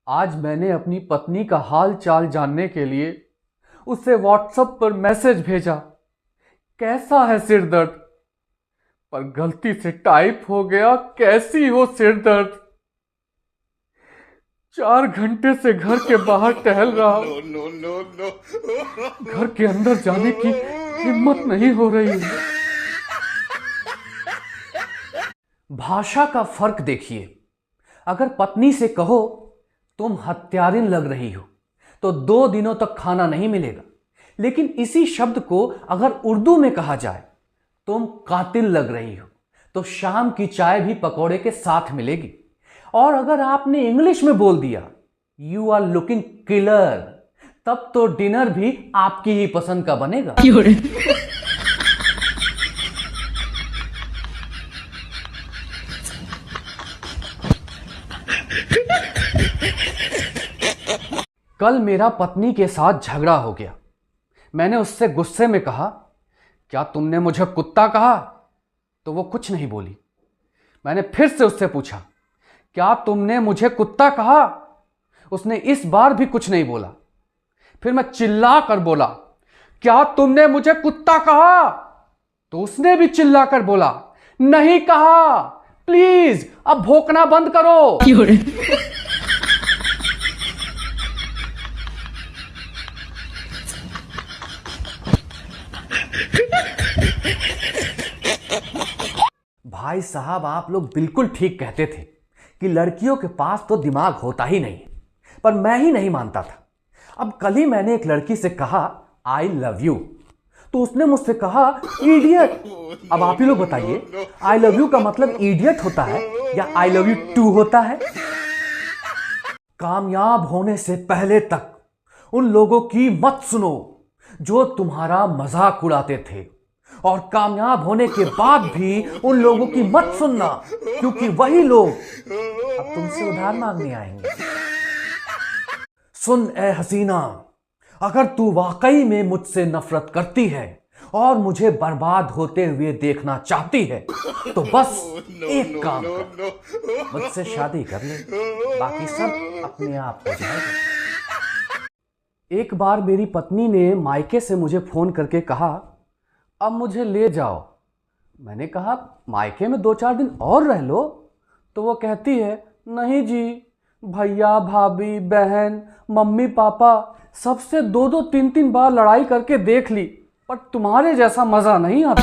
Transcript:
आज मैंने अपनी पत्नी का हाल चाल जानने के लिए उसे व्हाट्सएप पर मैसेज भेजा, कैसा है सिर दर्द, पर गलती से टाइप हो गया कैसी हो सिर दर्द। 4 घंटे से घर के बाहर टहल रहा हूं, घर के अंदर जाने की हिम्मत नहीं हो रही है। भाषा का फर्क देखिए। अगर पत्नी से कहो तुम हत्यारिन लग रही हो तो 2 दिनों तक खाना नहीं मिलेगा, लेकिन इसी शब्द को अगर उर्दू में कहा जाए तुम कातिल लग रही हो तो शाम की चाय भी पकौड़े के साथ मिलेगी। और अगर आपने इंग्लिश में बोल दिया यू आर लुकिंग किलर, तब तो डिनर भी आपकी ही पसंद का बनेगा। कल मेरा पत्नी के साथ झगड़ा हो गया। मैंने उससे गुस्से में कहा, क्या तुमने मुझे कुत्ता कहा? तो वो कुछ नहीं बोली। मैंने फिर से उससे पूछा, क्या तुमने मुझे कुत्ता कहा? उसने इस बार भी कुछ नहीं बोला। फिर मैं चिल्ला कर बोला, क्या तुमने मुझे कुत्ता कहा? तो उसने भी चिल्ला कर बोला, नहीं कहा, प्लीज अब भौंकना बंद करो। भाई साहब, आप लोग बिल्कुल ठीक कहते थे कि लड़कियों के पास तो दिमाग होता ही नहीं है, पर मैं ही नहीं मानता था। अब कल ही मैंने एक लड़की से कहा आई लव यू, तो उसने मुझसे कहा इडियट। अब आप ही लोग बताइए, आई लव यू का मतलब इडियट होता है या आई लव यू टू होता है? कामयाब होने से पहले तक उन लोगों की मत सुनो जो तुम्हारा मजाक उड़ाते थे, और कामयाब होने के बाद भी उन लोगों की मत सुनना, क्योंकि वही लोग अब तुमसे उधार मांगने आएंगे। सुन ए हसीना, अगर तू वाकई में मुझसे नफरत करती है और मुझे बर्बाद होते हुए देखना चाहती है तो बस एक काम कर, मुझसे शादी कर ले, बाकी सब अपने आप हो जाएगा। एक बार मेरी पत्नी ने मायके से मुझे फोन करके कहा, अब मुझे ले जाओ। मैंने कहा, मायके में 2-4 दिन और रह लो। तो वो कहती है, नहीं जी, भैया भाभी बहन मम्मी पापा सबसे 2-2 3-3 बार लड़ाई करके देख ली, पर तुम्हारे जैसा मजा नहीं आता।